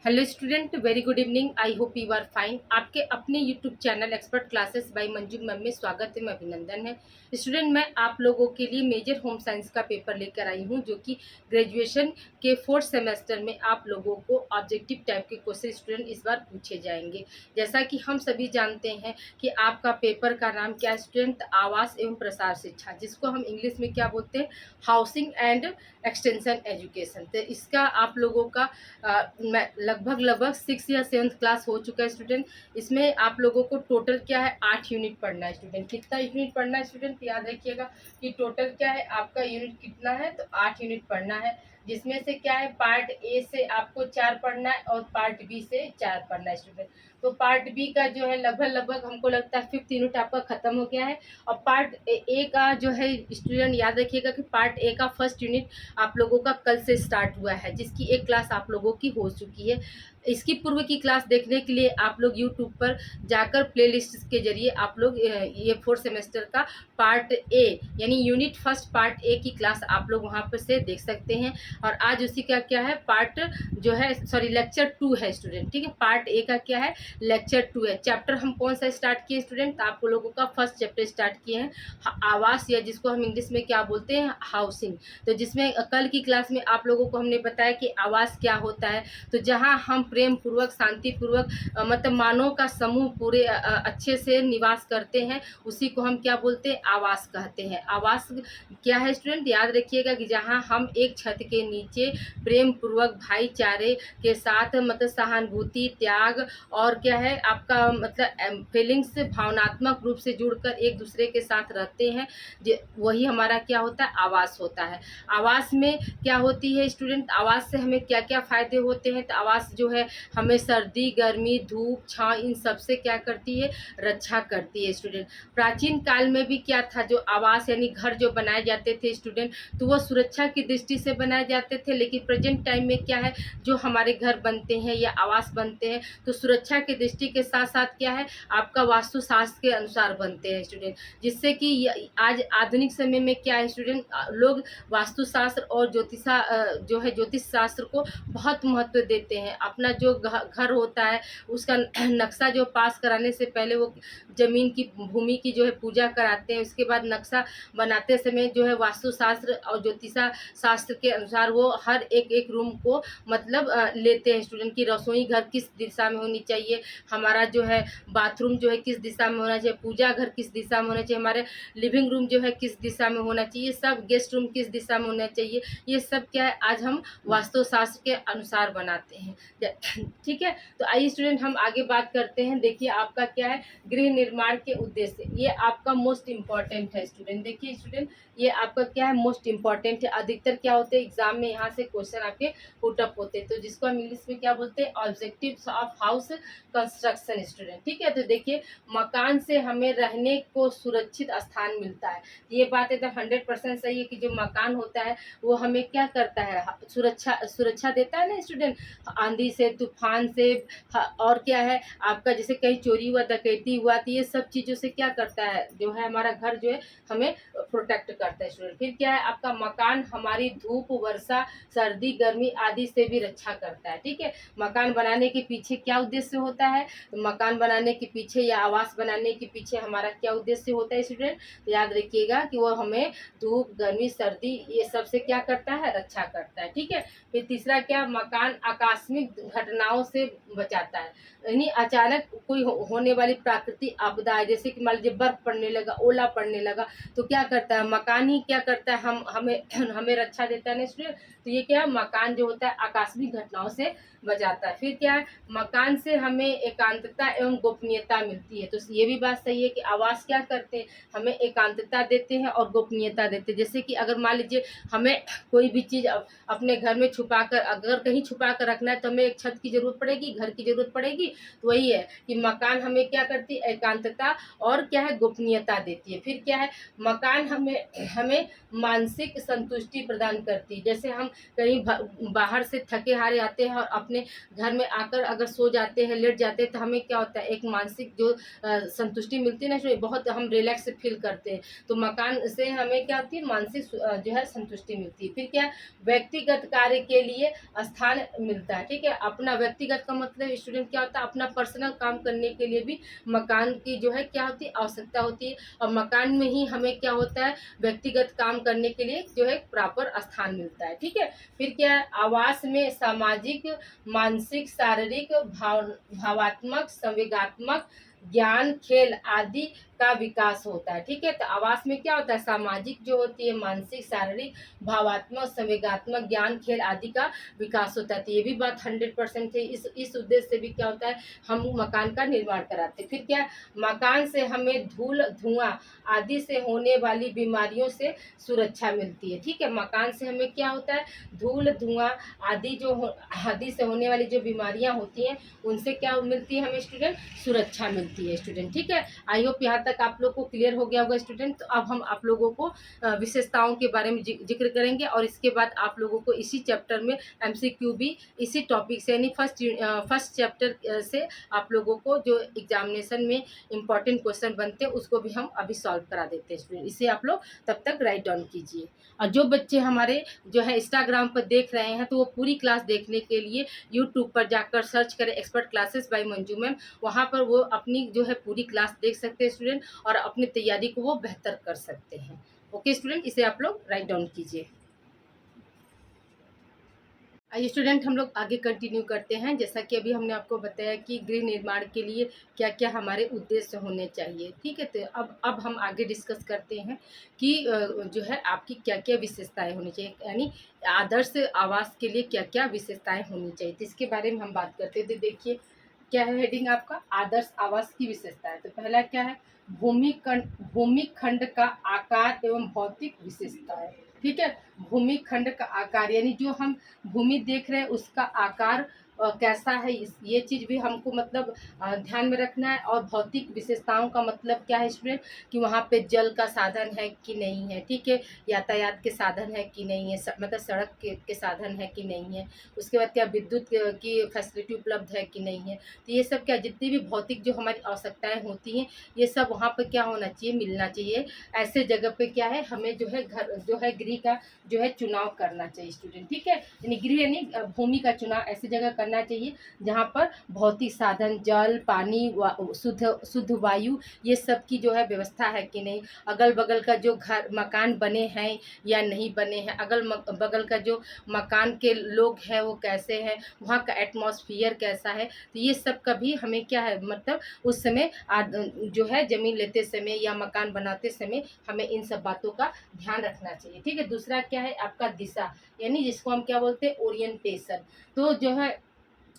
Hello student, very good evening. I hope you are fine. आपके अपने YouTube channel expert classes by Manju ma'am में स्वागत है, मैं अभिनंदन है। स्टूडेंट, मैं आप लोगों के लिए मेजर होम साइंस का पेपर लेकर आई हूं, जो कि ग्रेजुएशन के फोर्थ सेमेस्टर में आप लोगों को ऑब्जेक्टिव टाइप के क्वेश्चन स्टूडेंट इस बार पूछे जाएंगे। जैसा कि हम सभी जानते हैं कि आपका पेपर का नाम क्या है स्टूडेंट, आवास एवं प्रसार शिक्षा, जिसको हम इंग्लिश में क्या बोलते हैं, हाउसिंग एंड एक्सटेंशन एजुकेशन। तो इसका आप लोगों का लगभग लगभग 6 या 7th क्लास हो चुका है स्टूडेंट। इसमें आप लोगों को टोटल क्या है, 8 यूनिट पढ़ना है स्टूडेंट। कितना यूनिट पढ़ना है स्टूडेंट, याद रखिएगा कि टोटल क्या है आपका यूनिट कितना है, तो 8 यूनिट पढ़ना है। जिसमें से क्या है, पार्ट ए से आपको 4 पढ़ना है और पार्ट बी से 4 पढ़ना है स्टूडेंट। तो पार्ट बी का जो है लगभग लगभग हमको लगता है 5th यूनिट आपका खत्म हो गया है। और पार्ट ए का जो है स्टूडेंट याद रखिएगा कि पार्ट ए का फर्स्ट यूनिट आप लोगों का कल से स्टार्ट हुआ है, जिसकी एक क्लास आप लोगों की हो चुकी है। इसकी पूर्व की क्लास देखने के लिए आप लोग यूट्यूब पर जाकर प्लेलिस्ट के जरिए आप लोग ये फोर्थ सेमेस्टर का पार्ट ए यानी यूनिट फर्स्ट पार्ट ए की क्लास आप लोग वहाँ पर से देख सकते हैं। और आज उसी का क्या है, पार्ट जो है सॉरी लेक्चर 2 है स्टूडेंट। ठीक है, पार्ट ए का क्या है, लेक्चर 2 है। चैप्टर हम कौन सा स्टार्ट किए स्टूडेंट, आप लोगों का फर्स्ट चैप्टर स्टार्ट किए हैं, आवास, या जिसको हम इंग्लिश में क्या बोलते हैं, हाउसिंग। तो जिसमें कल की क्लास में आप लोगों को हमने बताया कि आवास क्या होता है। तो जहाँ हम प्रेम पूर्वक, शांति पूर्वक मतलब मानव का समूह पूरे अच्छे से निवास करते हैं, उसी को हम क्या बोलते हैं, आवास कहते हैं। आवास क्या है स्टूडेंट, याद रखिएगा कि जहाँ हम एक छत के नीचे प्रेम पूर्वक भाईचारे के साथ मतलब सहानुभूति, त्याग और क्या है आपका मतलब फीलिंग्स से भावनात्मक रूप से जुड़कर एक दूसरे के साथ रहते हैं, वही हमारा क्या होता है, आवास होता है। आवास में क्या होती है स्टूडेंट, आवास से हमें क्या क्या फायदे होते हैं। तो आवास जो है हमें सर्दी, गर्मी, धूप, छांव इन सब से क्या करती है, रक्षा करती है स्टूडेंट। प्राचीन काल में भी क्या था, जो आवास यानी घर जो बनाए जाते थे स्टूडेंट, तो वो सुरक्षा की दृष्टि से बनाए जाते थे। लेकिन प्रेजेंट टाइम में क्या है, जो हमारे घर बनते हैं या आवास बनते हैं, तो सुरक्षा की दृष्टि के साथ साथ क्या है, आपका वास्तुशास्त्र के अनुसार बनते हैं स्टूडेंट। जिससे कि आज आधुनिक समय में क्या है स्टूडेंट, लोग वास्तुशास्त्र और जो है ज्योतिष शास्त्र को बहुत महत्व देते हैं। अपना जो घर होता है उसका नक्शा जो पास कराने से पहले वो जमीन की, भूमि की जो है पूजा कराते हैं। उसके बाद नक्शा बनाते समय जो है वास्तुशास्त्र और ज्योतिषा शास्त्र के अनुसार वो हर एक एक रूम को मतलब लेते हैं स्टूडेंट की। रसोई घर किस दिशा में होनी चाहिए, हमारा जो है बाथरूम जो है किस दिशा में होना चाहिए, पूजा घर किस दिशा में होना चाहिए, हमारे लिविंग रूम जो है किस दिशा में होना चाहिए, सब गेस्ट रूम किस दिशा में होना चाहिए, ये सब क्या है आज हम वास्तुशास्त्र के अनुसार बनाते हैं। ठीक है, तो आइए स्टूडेंट हम आगे बात करते हैं। देखिए आपका क्या है, गृह निर्माण के उद्देश्य, ये आपका मोस्ट इम्पॉर्टेंट है स्टूडेंट। देखिए स्टूडेंट, ये आपका क्या है, मोस्ट इम्पॉर्टेंट है। अधिकतर क्या होते हैं एग्जाम में, यहाँ से क्वेश्चन आपके पुटअप होते हैं, तो जिसको हम इंग्लिश में क्या बोलते हैं, objectives of house construction student. ठीक है, तो देखिए मकान से हमें रहने को सुरक्षित स्थान मिलता है। ये बात एकदम 100% सही है कि जो मकान होता है वो हमें क्या करता है, सुरक्षा सुरक्षा देता है ना स्टूडेंट, आंधी से, तूफान से, और क्या है आपका जैसे कहीं चोरी हुआ, डकैती हुआ, तो ये सब चीज़ों से क्या करता है, जो है हमारा घर जो है हमें प्रोटेक्ट करता है स्टूडेंट। फिर क्या है, आपका मकान हमारी धूप, वर्षा, सर्दी, गर्मी आदि से भी रक्षा करता है। ठीक है, मकान बनाने के पीछे क्या उद्देश्य होता है, तो मकान बनाने के पीछे या आवास बनाने के पीछे हमारा क्या उद्देश्य होता है स्टूडेंट, तो याद रखिएगा कि वो हमें धूप, गर्मी, सर्दी ये सब से क्या करता है, रक्षा करता है। ठीक है, फिर तीसरा क्या, मकान आकस्मिक घटनाओं से बचाता है। यानी अचानक कोई होने वाली प्राकृतिक आपदा है, जैसे कि मान लीजिए बर्फ पड़ने लगा, ओला पड़ने लगा, तो क्या करता है, मकान ही क्या करता है, हम हमें हमें रक्षा देता है ना स्टूडेंट। तो ये क्या है, मकान जो होता है आकस्मिक घटनाओं से बचाता है। फिर क्या है, मकान से हमें एकांतता एवं गोपनीयता मिलती है। तो ये भी बात सही है कि आवास क्या करते हैं, हमें एकांतता देते हैं और गोपनीयता देते हैं। जैसे कि अगर मान लीजिए हमें कोई भी चीज़ अपने घर में छुपा कर, अगर कहीं छुपा कर रखना है, तो हमें एक छत की ज़रूरत पड़ेगी, घर की ज़रूरत पड़ेगी। तो वही है कि मकान हमें क्या करती है, एकांतता और क्या है, गोपनीयता देती है। फिर क्या है, मकान हमें हमें मानसिक संतुष्टि प्रदान करती है। जैसे जैसे हम कहीं बाहर से थके हारे आते हैं और अपने घर में आकर अगर सो जाते हैं, लेट जाते हैं, तो हमें क्या होता है, एक मानसिक जो संतुष्टि मिलती है ना, इसमें बहुत हम रिलैक्स फील करते हैं। तो मकान से हमें क्या होती है, मानसिक जो है संतुष्टि मिलती है। फिर क्या है, व्यक्तिगत कार्य के लिए स्थान मिलता है। ठीक है, अपना व्यक्तिगत का मतलब स्टूडेंट क्या होता है, अपना पर्सनल काम करने के लिए भी मकान की जो है क्या होती है, आवश्यकता होती है। और मकान में ही हमें क्या होता है, व्यक्तिगत काम करने के लिए जो है प्रॉपर स्थान मिलता है। ठीक है, फिर क्या है, आवास में सामाजिक, मानसिक, शारीरिक, भावात्मक, संवेगात्मक, ज्ञान, खेल आदि का विकास होता है। ठीक है, तो आवास में क्या होता है, सामाजिक जो होती है, मानसिक, शारीरिक, भावात्मक, संवेगात्मक, ज्ञान, खेल आदि का विकास होता है। तो ये भी बात 100% है। इस उद्देश्य से भी क्या होता है, हम मकान का निर्माण कराते हैं। फिर क्या, मकान से हमें धूल, धुआं आदि से होने वाली बीमारियों से सुरक्षा मिलती है। ठीक है, मकान से हमें क्या होता है, धूल, धुआं आदि से होने वाली जो बीमारियां होती हैं, उनसे क्या मिलती है हमें स्टूडेंट, सुरक्षा मिलती है स्टूडेंट। ठीक है, आई होप यहाँ तक आप लोग को क्लियर हो गया होगा स्टूडेंट। तो अब हम आप लोगों को विशेषताओं के बारे में जिक्र करेंगे, और इसके बाद आप लोगों को इसी चैप्टर में MCQ भी इसी टॉपिक से, यानी फर्स्ट चैप्टर से आप लोगों को जो एग्जामिनेशन में इंपॉर्टेंट क्वेश्चन बनते हैं उसको भी हम अभी सॉल्व करा देते हैं स्टूडेंट। इसे आप लोग तब तक राइट डाउन कीजिए। और जो बच्चे हमारे जो है इंस्टाग्राम पर देख रहे हैं, तो वो पूरी क्लास देखने के लिए यूट्यूब पर जाकर सर्च करें expert classes by Manju ma'am. वहाँ पर वो अपनी जो है पूरी क्लास देख सकते हैं स्टूडेंट, और अपनी तैयारी को वो बेहतर कर सकते हैं। ओके स्टूडेंट, इसे आप लोग राइट डाउन कीजिए। आइए स्टूडेंट, हम लोग आगे कंटिन्यू करते हैं। जैसा कि अभी हमने आपको बताया कि गृह निर्माण के लिए क्या क्या हमारे उद्देश्य होने चाहिए। ठीक है, तो अब हम आगे डिस्कस करते हैं कि जो है आपकी क्या क्या विशेषताएं होनी चाहिए, यानी आदर्श आवास के लिए क्या क्या विशेषताएं होनी चाहिए। तो इसके बारे में हम बात करते हैं। तो देखिए क्या है हेडिंग आपका, आदर्श आवास की विशेषताएं। तो पहला क्या है, भूमि खंड का आकार एवं भौतिक विशेषताएं। ठीक है, भूमि खंड का आकार, यानी जो हम भूमि देख रहे हैं उसका आकार कैसा है, ये चीज़ भी हमको मतलब ध्यान में रखना है। और भौतिक विशेषताओं का मतलब क्या है स्टूडेंट, कि वहाँ पे जल का साधन है कि नहीं है। ठीक है, यातायात के साधन है कि नहीं है, मतलब सड़क के साधन है कि नहीं है। उसके बाद क्या, विद्युत की फैसिलिटी उपलब्ध है कि नहीं है। तो ये सब क्या, जितनी भी भौतिक जो हमारी आवश्यकताएं होती हैं, ये सब वहाँ पर क्या होना चाहिए, मिलना चाहिए। ऐसे जगह पे क्या है, हमें जो है घर जो है गृह का जो है चुनाव करना चाहिए स्टूडेंट। ठीक है, यानी गृह यानी भूमि का चुनाव ऐसी जगह करना चाहिए जहाँ पर भौतिक साधन, जल, पानी, शुद्ध वायु, ये सब की जो है व्यवस्था है कि नहीं। अगल बगल का जो घर मकान बने हैं या नहीं बने हैं, अगल बगल का जो मकान के लोग हैं वो कैसे हैं, वहाँ का एटमॉस्फेयर कैसा है। तो ये सब का भी हमें क्या है, मतलब उस समय जो है ज़मीन लेते समय या मकान बनाते समय हमें इन सब बातों का ध्यान रखना चाहिए। ठीक है, दूसरा क्या है आपका दिशा, यानी जिसको हम क्या बोलते हैं, ओरिएंटेशन। तो जो है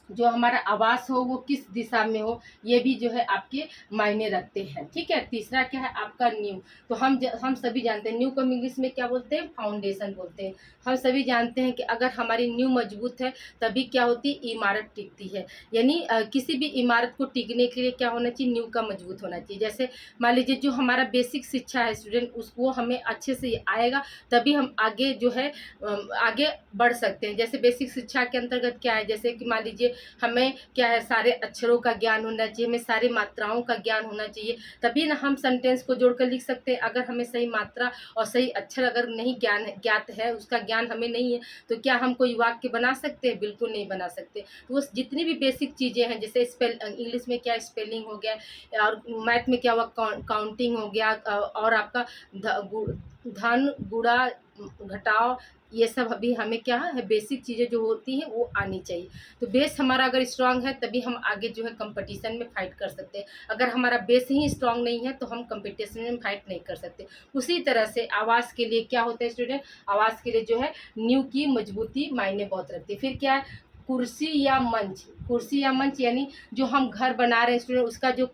जो हमारा आवास हो वो किस दिशा में हो, ये भी जो है आपके मायने रखते हैं। ठीक है, तीसरा क्या है आपका नींव। तो हम सभी जानते हैं नींव को इंग्लिश में क्या बोलते हैं, फाउंडेशन बोलते हैं। हम सभी जानते हैं कि अगर हमारी नींव मजबूत है तभी क्या होती है, इमारत टिकती है। यानी किसी भी इमारत को टिकने के लिए क्या होना चाहिए, नींव का मजबूत होना चाहिए। जैसे मान लीजिए जो हमारा बेसिक शिक्षा है स्टूडेंट, उसको हमें अच्छे से आएगा तभी हम आगे जो है आगे बढ़ सकते हैं। जैसे बेसिक शिक्षा के अंतर्गत क्या है, जैसे कि मान लीजिए हमें क्या है, सारे अक्षरों का ज्ञान होना चाहिए, हमें सारी मात्राओं का ज्ञान होना चाहिए, तभी ना हम सेंटेंस को जोड़कर लिख सकते हैं। अगर हमें सही मात्रा और सही अक्षर अगर नहीं ज्ञात है, उसका ज्ञान हमें नहीं है, तो क्या हम कोई वाक्य बना सकते हैं, बिल्कुल नहीं बना सकते। तो उस जितनी भी बेसिक चीज़ें हैं, जैसे इंग्लिश में क्या स्पेलिंग हो गया, और मैथ में क्या हुआ, काउंटिंग हो गया, और आपका धन गुणा घटाव, ये सब अभी हमें क्या है, बेसिक चीज़ें जो होती हैं वो आनी चाहिए। तो बेस हमारा अगर स्ट्रांग है तभी हम आगे जो है कंपटीशन में फाइट कर सकते हैं। अगर हमारा बेस ही स्ट्रांग नहीं है तो हम कंपटीशन में फाइट नहीं कर सकते। उसी तरह से आवास के लिए क्या होता है स्टूडेंट, आवास के लिए जो है नींव की मजबूती मायने बहुत रखती है। फिर क्या है, कुर्सी या मंच, कुर्सी या मंच यानी जो हम घर बना रहे हैं स्टूडेंट, उसका जो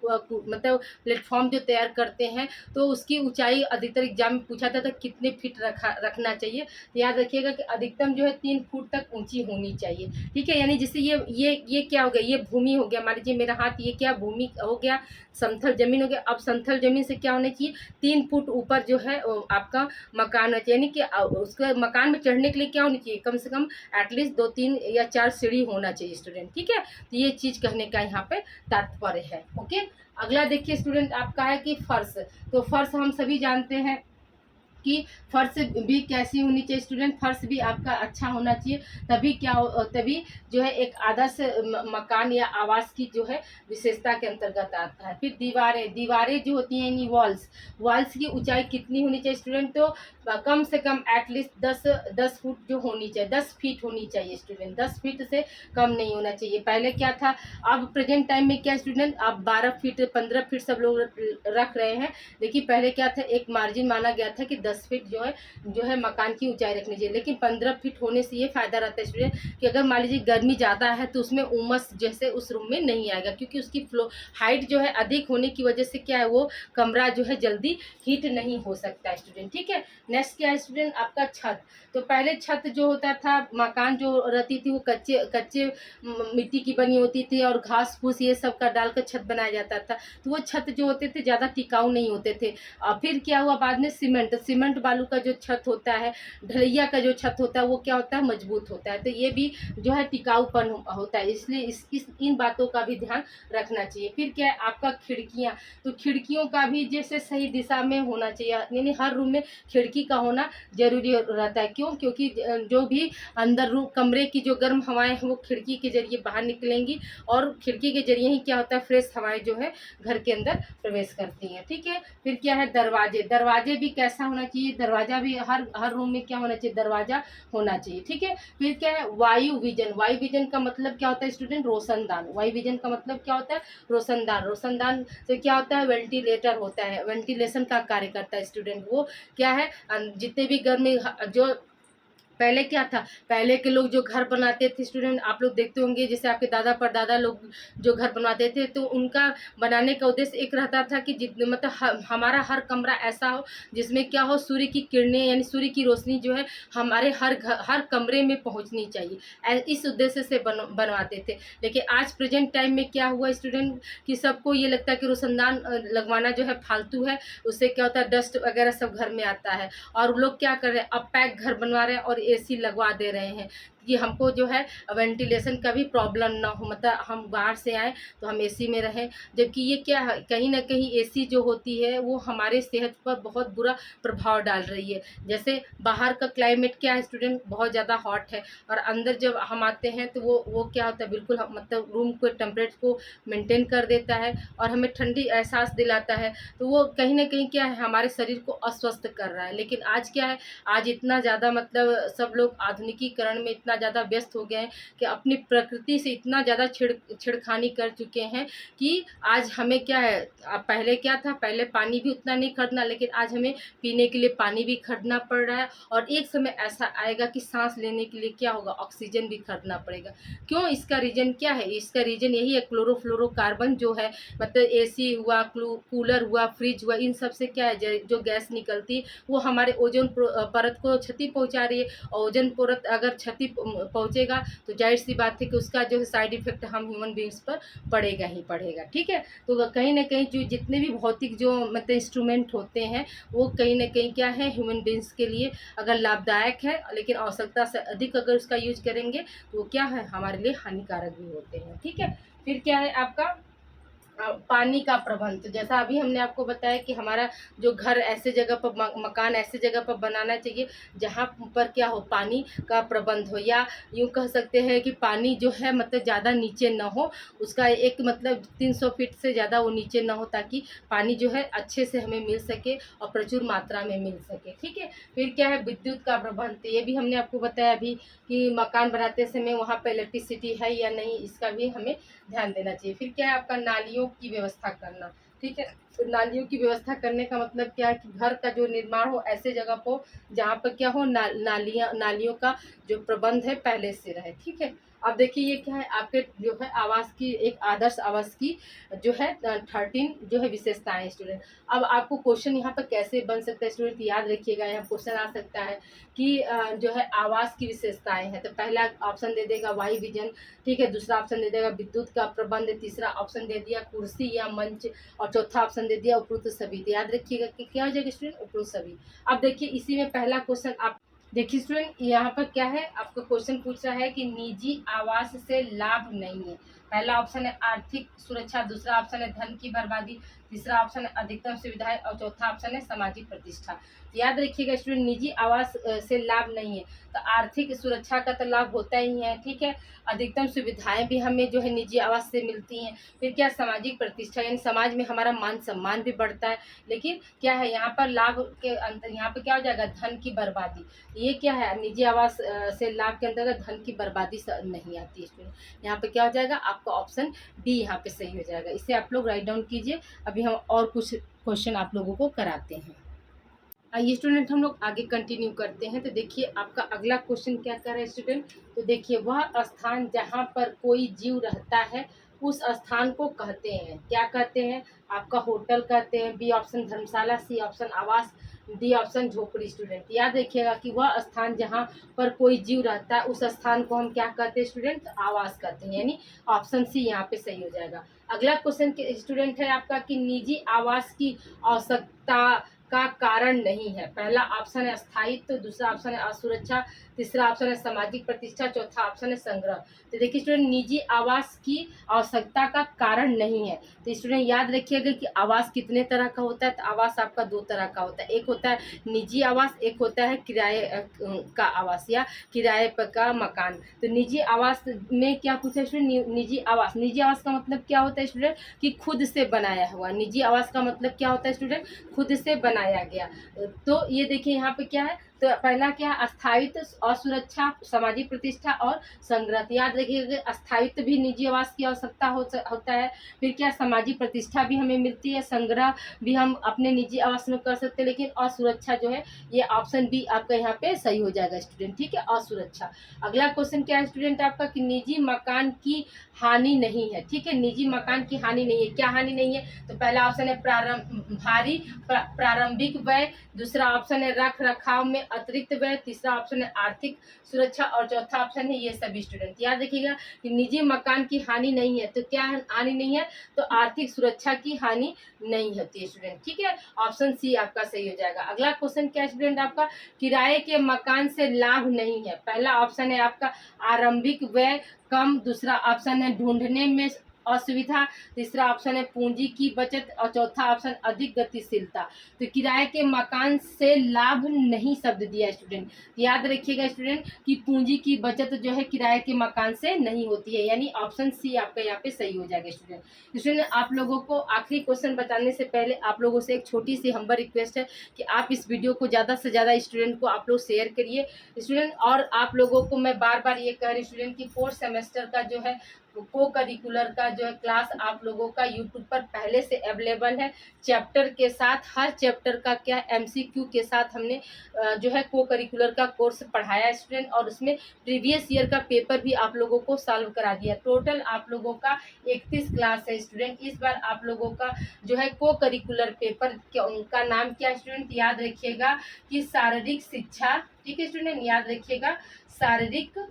मतलब प्लेटफॉर्म जो तैयार करते हैं, तो उसकी ऊंचाई अधिकतर एग्जाम में पूछा था तो कितने फीट रखना चाहिए। तो याद रखिएगा कि अधिकतम जो है 3 फुट तक ऊंची होनी चाहिए। ठीक है, यानी जैसे ये क्या हो गया, ये भूमि हो गया, मान लीजिए मेरा हाथ, ये क्या भूमि हो गया, समतल जमीन हो गया। अब समतल जमीन से क्या होना चाहिए, 3 फुट ऊपर जो है आपका मकान होना चाहिए, यानी कि उसका मकान में चढ़ने के लिए क्या होनी चाहिए, कम से कम एटलीस्ट 2, 3 या 4 सीढ़ी होना चाहिए स्टूडेंट। ठीक है, तो ये चीज़ कहने का यहाँ पे तात्पर्य है। ओके, अगला देखिए स्टूडेंट आपका है कि फर्श। तो फर्श हम सभी जानते हैं कि फर्श भी कैसी होनी चाहिए स्टूडेंट, फर्श भी आपका अच्छा होना चाहिए, तभी तभी जो है एक आदर्श मकान या आवास की जो है विशेषता के अंतर्गत आता है। फिर दीवारें, दीवारें जो होती हैं यानी वॉल्स, वॉल्स की ऊंचाई कितनी होनी चाहिए स्टूडेंट, तो कम से कम एटलीस्ट 10 फुट जो होनी चाहिए, 10 फीट होनी चाहिए स्टूडेंट, 10 फीट से कम नहीं होना चाहिए। पहले क्या था, अब प्रेजेंट टाइम में क्या स्टूडेंट, अब 12 फीट 15 फीट सब लोग रख रहे हैं, लेकिन पहले क्या था, एक मार्जिन माना गया था कि 10 फीट जो है मकान की ऊंचाई रखनी चाहिए। लेकिन 15 फीट होने से ये फायदा रहता है स्टूडेंट कि अगर मान लीजिए गर्मी ज़्यादा है तो उसमें उमस जैसे उस रूम में नहीं आएगा, क्योंकि उसकी फ्लो हाइट जो है अधिक होने की वजह से क्या है, वो कमरा जो है जल्दी हीट नहीं हो सकता है स्टूडेंट। ठीक है, नेक्स्ट क्या है स्टूडेंट आपका छत। तो पहले छत जो होता था, मकान जो रहती थी वो कच्चे कच्चे मिट्टी की बनी होती थी और घास फूस ये सब का डालकर छत बनाया जाता था, तो वो छत जो होते थे ज़्यादा टिकाऊ नहीं होते थे। फिर क्या हुआ बाद में, सीमेंट बालू का जो छत होता है, ढलैया का जो छत होता है, वो क्या होता है, मजबूत होता है, तो ये भी जो है टिकाऊपन होता है, इसलिए इन बातों का भी ध्यान रखना चाहिए। फिर क्या है आपका खिड़कियाँ, तो खिड़कियों का भी जैसे सही दिशा में होना चाहिए, यानी हर रूम में खिड़की का होना जरूरी रहता है। क्यों, क्योंकि जो भी अंदर रूम कमरे की जो गर्म हवाएं हैं वो खिड़की के जरिए बाहर निकलेंगी, और खिड़की के जरिए ही क्या होता है, फ्रेश हवाएं जो है घर के अंदर प्रवेश करती हैं। ठीक है, फिर क्या है दरवाजे, दरवाजे भी कैसा होना चाहिए, दरवाजा भी हर रूम में क्या होना चाहिए, दरवाजा होना चाहिए। ठीक है, फिर क्या है वायु विजन, वायु विजन का मतलब क्या होता है स्टूडेंट, रोशनदान। वायु विजन का मतलब क्या होता है, रोशनदान। रोशनदान से क्या होता है, वेंटिलेटर होता है, वेंटिलेशन का कार्य करता है स्टूडेंट। वो क्या है, जितने भी गर्मी जो पहले क्या था, पहले के लोग जो घर बनाते थे स्टूडेंट, आप लोग देखते होंगे जैसे आपके दादा परदादा लोग जो घर बनाते थे, तो उनका बनाने का उद्देश्य एक रहता था कि जितने मतलब हमारा हर कमरा ऐसा हो जिसमें क्या हो, सूर्य की किरणें यानी सूर्य की रोशनी जो है हमारे हर कमरे में पहुंचनी चाहिए, इस उद्देश्य से बनवाते थे। लेकिन आज प्रेजेंट टाइम में क्या हुआ स्टूडेंट कि सबको ये लगता है कि रोशनदान लगवाना जो है फालतू है, उससे क्या होता है डस्ट वगैरह सब घर में आता है, और लोग क्या कर रहे हैं, अब पैक घर बनवा रहे हैं और एसी लगवा दे रहे हैं कि हमको जो है वेंटिलेशन का भी प्रॉब्लम ना हो, मतलब हम बाहर से आए तो हम एसी में रहें। जबकि ये क्या है, कहीं ना कहीं एसी जो होती है वो हमारे सेहत पर बहुत बुरा प्रभाव डाल रही है। जैसे बाहर का क्लाइमेट क्या है स्टूडेंट, बहुत ज़्यादा हॉट है, और अंदर जब हम आते हैं तो वो क्या होता है, बिल्कुल मतलब रूम को टेम्परेचर को मेंटेन कर देता है और हमें ठंडी एहसास दिलाता है, तो वो कहीं ना कहीं क्या है, हमारे शरीर को अस्वस्थ कर रहा है। लेकिन आज क्या है, आज इतना ज़्यादा मतलब सब लोग आधुनिकीकरण में इतना ज़्यादा व्यस्त हो गए हैं कि अपनी प्रकृति से इतना ज़्यादा छेड़खानी कर चुके हैं कि आज हमें क्या है, पहले क्या था, पहले पानी भी उतना नहीं खरीदना, लेकिन आज हमें पीने के लिए पानी भी खरीदना पड़ रहा है, और एक समय ऐसा आएगा कि सांस लेने के लिए क्या होगा, ऑक्सीजन भी खरीदना पड़ेगा। क्यों, इसका रीज़न क्या है, इसका रीज़न यही है, क्लोरोफ्लोरोकार्बन जो है, मतलब एसी हुआ, कूलर हुआ, फ्रिज हुआ, इन सब से क्या है, जो गैस निकलती है वो हमारे ओजोन परत को क्षति पहुंचा रही है, और ओजोन परत अगर क्षति पहुंचेगा तो जाहिर सी बात है कि उसका जो साइड इफेक्ट हम ह्यूमन बींग्स पर पड़ेगा ही पड़ेगा। ठीक है, तो कहीं ना कहीं जो जितने भी भौतिक जो मतलब इंस्ट्रूमेंट होते हैं वो कहीं ना कहीं क्या है, ह्यूमन बींग्स के लिए अगर लाभदायक है, लेकिन आवश्यकता से अधिक अगर उसका यूज करेंगे तो वो क्या है, हमारे लिए हानिकारक भी होते हैं। ठीक है, फिर क्या है आपका पानी का प्रबंध। तो जैसा अभी हमने आपको बताया कि हमारा जो घर ऐसे जगह पर, मकान ऐसे जगह पर बनाना चाहिए जहाँ पर क्या हो, पानी का प्रबंध हो, या यूँ कह सकते हैं कि पानी जो है मतलब ज़्यादा नीचे ना हो, उसका एक मतलब 300 फीट से ज़्यादा वो नीचे ना हो, ताकि पानी जो है अच्छे से हमें मिल सके और प्रचुर मात्रा में मिल सके। ठीक है, फिर क्या है विद्युत का प्रबंध। तो ये भी हमने आपको बताया अभी कि मकान बनाते समय वहाँ पर इलेक्ट्रिसिटी है या नहीं, इसका भी हमें ध्यान देना चाहिए। फिर क्या है आपका नालियों की व्यवस्था करना। ठीक है, तो नालियों की व्यवस्था करने का मतलब क्या है कि घर का जो निर्माण हो ऐसे जगह पर जहाँ पर क्या हो, नालियों का जो प्रबंध है पहले से रहे। ठीक है, अब देखिए ये क्या है, आपके जो है आवास की एक आदर्श आवास की जो है 13 जो है विशेषताएं हैं स्टूडेंट। अब आपको क्वेश्चन यहाँ पर कैसे बन सकता है स्टूडेंट, याद रखिएगा, यहाँ क्वेश्चन आ सकता है कि जो है आवास की विशेषताएं हैं, तो पहला ऑप्शन दे देगा वायु विजन, ठीक है, दूसरा ऑप्शन दे देगा विद्युत का प्रबंध, तीसरा ऑप्शन दे दिया कुर्सी या मंच, और चौथा ऑप्शन दे दिया उपरोक्त सभी। तो याद रखिएगा कि क्या हो जाएगा स्टूडेंट, उपरोक्त सभी। अब देखिए इसी में पहला क्वेश्चन आप देखिए स्टूडेंट, यहाँ पर क्या है, आपको क्वेश्चन पूछ रहा है कि निजी आवास से लाभ नहीं है। पहला ऑप्शन है आर्थिक सुरक्षा, दूसरा ऑप्शन है धन की बर्बादी, तीसरा ऑप्शन है अधिकतम सुविधाएं, और चौथा ऑप्शन है सामाजिक प्रतिष्ठा। याद रखिएगा स्टूडेंट, निजी आवास से लाभ नहीं है, तो आर्थिक सुरक्षा का तो लाभ होता ही है, ठीक है, अधिकतम सुविधाएं भी हमें जो है निजी आवास से मिलती हैं, फिर क्या सामाजिक प्रतिष्ठा, यानी समाज में हमारा मान सम्मान भी बढ़ता है। लेकिन क्या है यहाँ पर लाभ के अंतर, यहाँ पर क्या हो जाएगा, धन की बर्बादी। ये क्या है, निजी आवास से लाभ के अंतर्गत धन की बर्बादी नहीं आती है स्टूडेंट। यहाँ पे क्या हो जाएगा, आपका ऑप्शन बी यहाँ पे सही हो जाएगा। इसे आप लोग राइट डाउन कीजिए। अभी हम और कुछ क्वेश्चन आप लोगों को कराते हैं। आइए स्टूडेंट हम लोग आगे कंटिन्यू करते हैं। तो देखिए आपका अगला क्वेश्चन क्या कर रहा है स्टूडेंट, तो देखिए वह स्थान जहाँ पर कोई जीव रहता है उस स्थान को कहते हैं, क्या कहते हैं, आपका होटल कहते हैं, बी ऑप्शन धर्मशाला, सी ऑप्शन आवास, डी ऑप्शन झोपड़ी। स्टूडेंट याद रखिएगा कि वह स्थान जहाँ पर कोई जीव रहता है उस स्थान को हम क्या कहते हैं स्टूडेंट, आवास कहते हैं, यानी ऑप्शन सी यहाँ पे सही हो जाएगा। अगला क्वेश्चन स्टूडेंट है आपका कि निजी आवास की आवश्यकता का कारण नहीं है। पहला ऑप्शन है स्थायित्व, दूसरा ऑप्शन है असुरक्षा, तीसरा ऑप्शन है सामाजिक प्रतिष्ठा, चौथा ऑप्शन है संग्रह। तो देखिए स्टूडेंट, निजी आवास की आवश्यकता का कारण नहीं है। तो स्टूडेंट याद रखिएगा कि आवास कितने तरह का होता है, तो आवास आपका दो तरह का होता है, एक होता है निजी आवास, एक होता है किराए का आवास या किराए पर का मकान। तो निजी आवास में क्या पूछा स्टूडेंट, निजी आवास का मतलब क्या होता है स्टूडेंट, कि खुद से बनाया हुआ। निजी आवास का मतलब क्या होता है स्टूडेंट, खुद से बनाया गया। तो ये देखिए यहाँ पे क्या है, तो पहला क्या है, स्थायित्व, असुरक्षा, सामाजिक प्रतिष्ठा और संग्रह। याद रखिएगा स्थायित्व भी निजी आवास की आवश्यकता होता है, फिर क्या सामाजिक प्रतिष्ठा भी हमें मिलती है, संग्रह भी हम अपने निजी आवास में कर सकते हैं, लेकिन असुरक्षा जो है ये ऑप्शन बी आपका यहाँ पे सही हो जाएगा स्टूडेंट, ठीक है, असुरक्षा। अगला क्वेश्चन क्या है स्टूडेंट आपका कि निजी मकान की हानि नहीं है, ठीक है, निजी मकान की हानि नहीं है, क्या हानि नहीं है, तो पहला ऑप्शन है प्रारंभिक व्यय, दूसरा ऑप्शन है रख रखाव में अतिरिक्त व्यय, तीसरा ऑप्शन है आर्थिक सुरक्षा, और चौथा ऑप्शन है ये सभी। स्टूडेंट याद रखिएगा कि निजी मकान की हानि नहीं है, तो क्या हानि नहीं है, तो आर्थिक सुरक्षा की हानि नहीं होती है स्टूडेंट, ठीक है, ऑप्शन सी आपका सही हो जाएगा। अगला क्वेश्चन क्या है स्टूडेंट आपका, किराए के मकान से लाभ नहीं है। पहला ऑप्शन है आपका आरंभिक व्यय कम, दूसरा ऑप्शन है ढूंढने में असुविधा, तीसरा ऑप्शन है पूंजी की बचत, और चौथा ऑप्शन अधिक गतिशीलता। तो किराए के मकान से लाभ नहीं शब्द दिया है स्टूडेंट। याद रखिएगा स्टूडेंट कि पूंजी की बचत जो है किराए के मकान से नहीं होती है, यानी ऑप्शन सी आपका यहाँ पे सही हो जाएगा स्टूडेंट। आप लोगों को आखिरी क्वेश्चन बताने से पहले आप लोगों से एक छोटी सी हम्बल रिक्वेस्ट है कि आप इस वीडियो को ज़्यादा से ज़्यादा स्टूडेंट को आप लोग शेयर करिए स्टूडेंट। और आप लोगों को मैं बार बार ये कह रही स्टूडेंट कि 4th सेमेस्टर का जो है को करिकुलर का जो है क्लास आप लोगों का यूट्यूब पर पहले से अवेलेबल है, चैप्टर के साथ, हर चैप्टर का क्या एमसीक्यू के साथ हमने जो है को करिकुलर का कोर्स पढ़ाया स्टूडेंट, और उसमें प्रीवियस ईयर का पेपर भी आप लोगों को सॉल्व करा दिया। टोटल आप लोगों का 31 क्लास है स्टूडेंट। इस बार आप लोगों का जो है को करिकुलर पेपर का नाम क्या स्टूडेंट, याद रखिएगा कि शारीरिक शिक्षा, ठीक है स्टूडेंट, याद रखिएगा शारीरिक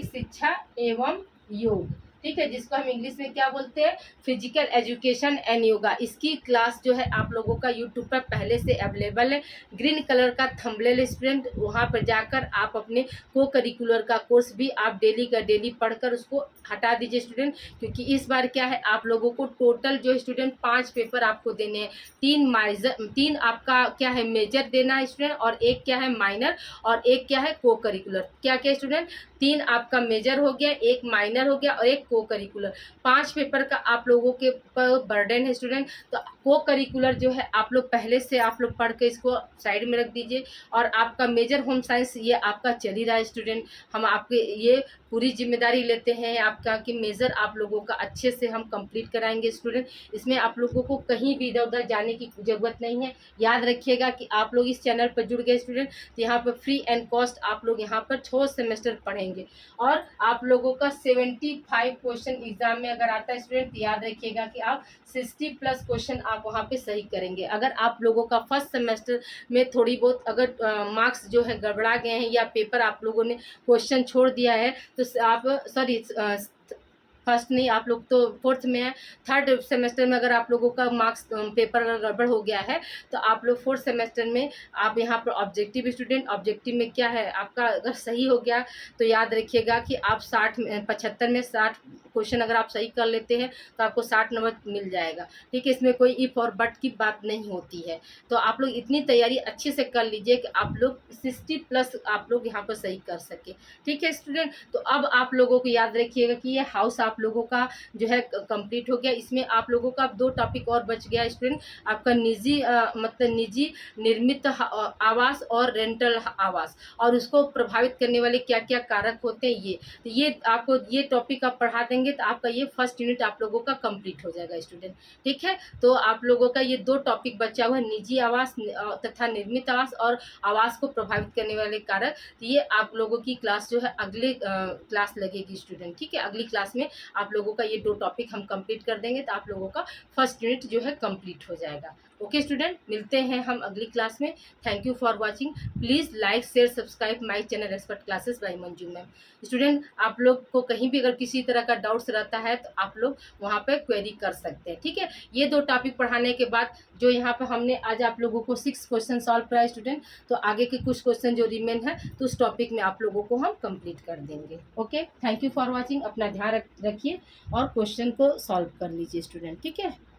शिक्षा एवं योग, ठीक है, जिसको हम इंग्लिश में क्या बोलते हैं, फिजिकल एजुकेशन एंड योगा। इसकी क्लास जो है आप लोगों का यूट्यूब पर पहले से अवेलेबल है। ग्रीन कलर का थंबनेल स्टूडेंट, वहां पर जाकर आप अपने को करिकुलर का कोर्स भी आप डेली का डेली पढ़कर उसको हटा दीजिए स्टूडेंट, क्योंकि इस बार क्या है आप लोगों को टोटल जो स्टूडेंट 5 पेपर आपको देने हैं, 3 आपका क्या है मेजर देना है स्टूडेंट, और एक क्या है माइनर, और एक क्या है को करिकुलर। क्या क्या स्टूडेंट, 3 आपका मेजर हो गया, 1 माइनर हो गया और 1 को करिकुलर। 5 पेपर का आप लोगों के ऊपर बर्डन है स्टूडेंट। तो को करिकुलर जो है आप लोग पहले से आप लोग पढ़ के इसको साइड में रख दीजिए, और आपका मेजर होम साइंस ये आपका चल ही रहा है स्टूडेंट। हम आपके ये पूरी जिम्मेदारी लेते हैं आपका कि मेजर आप लोगों का अच्छे से हम कंप्लीट कराएंगे स्टूडेंट। इसमें आप लोगों को कहीं भी इधर उधर जाने की ज़रूरत नहीं है। याद रखिएगा कि आप लोग इस चैनल पर जुड़ गए स्टूडेंट, तो यहाँ पर फ्री एंड कॉस्ट आप लोग यहाँ पर 6 सेमेस्टर पढ़ेंगे, और आप लोगों का 75 क्वेश्चन एग्जाम में अगर आता है स्टूडेंट, तो याद रखिएगा कि आप 60+ क्वेश्चन आप वहाँ पे सही करेंगे। अगर आप लोगों का फर्स्ट सेमेस्टर में थोड़ी बहुत अगर मार्क्स जो है गड़बड़ा गए हैं या पेपर आप लोगों ने क्वेश्चन छोड़ दिया है, तो आप सॉरी फर्स्ट नहीं, आप लोग तो फोर्थ में है, थर्ड सेमेस्टर में अगर आप लोगों का मार्क्स पेपर अगर गड़बड़ हो गया है, तो आप लोग फोर्थ सेमेस्टर में आप यहाँ पर ऑब्जेक्टिव स्टूडेंट, ऑब्जेक्टिव में क्या है आपका अगर सही हो गया, तो याद रखिएगा कि आप 75 में 60 क्वेश्चन अगर आप सही कर लेते हैं, तो आपको 60 नंबर मिल जाएगा। ठीक है, इसमें कोई इफ और बट की बात नहीं होती है। तो आप लोग इतनी तैयारी अच्छे से कर लीजिए कि आप लोग 60+ आप लोग यहाँ पर सही कर सके। ठीक है स्टूडेंट, तो अब आप लोगों को याद रखिएगा कि ये हाउस आप लोगों का जो है कंप्लीट हो गया। इसमें आप लोगों का 2 टॉपिक और बच गया स्टूडेंट, आपका निजी मतलब निजी निर्मित आवास और रेंटल आवास, और उसको प्रभावित करने वाले क्या क्या कारक होते हैं ये। तो ये आपको ये टॉपिक आप पढ़ा देंगे, तो आपका ये फर्स्ट यूनिट आप लोगों का कंप्लीट हो जाएगा स्टूडेंट। ठीक है, तो आप लोगों का ये 2 टॉपिक बचा हुआ है, निजी आवास तथा निर्मित आवास और आवास को प्रभावित करने वाले कारक। तो ये आप लोगों की क्लास जो है अगले क्लास लगेगी स्टूडेंट। ठीक है, अगली क्लास में आप लोगों का ये 2 टॉपिक हम कंप्लीट कर देंगे, तो आप लोगों का फर्स्ट यूनिट जो है कंप्लीट हो जाएगा। ओके स्टूडेंट, मिलते हैं हम अगली क्लास में। Thank you for watching. Please like share subscribe my channel expert classes by Manju ma'am. Student, आप लोग को कहीं भी अगर किसी तरह का डाउट्स रहता है, तो आप लोग वहाँ पे क्वेरी कर सकते हैं। ठीक है, ये 2 टॉपिक पढ़ाने के बाद जो यहाँ पे हमने आज आप लोगों को 6 क्वेश्चन सॉल्व कराए स्टूडेंट, तो आगे के कुछ क्वेश्चन जो रिमेन है, तो उस टॉपिक में आप लोगों को हम कंप्लीट कर देंगे। Okay, thank you for watching. अपना ध्यान रखिए और क्वेश्चन को सॉल्व कर लीजिए स्टूडेंट। ठीक है।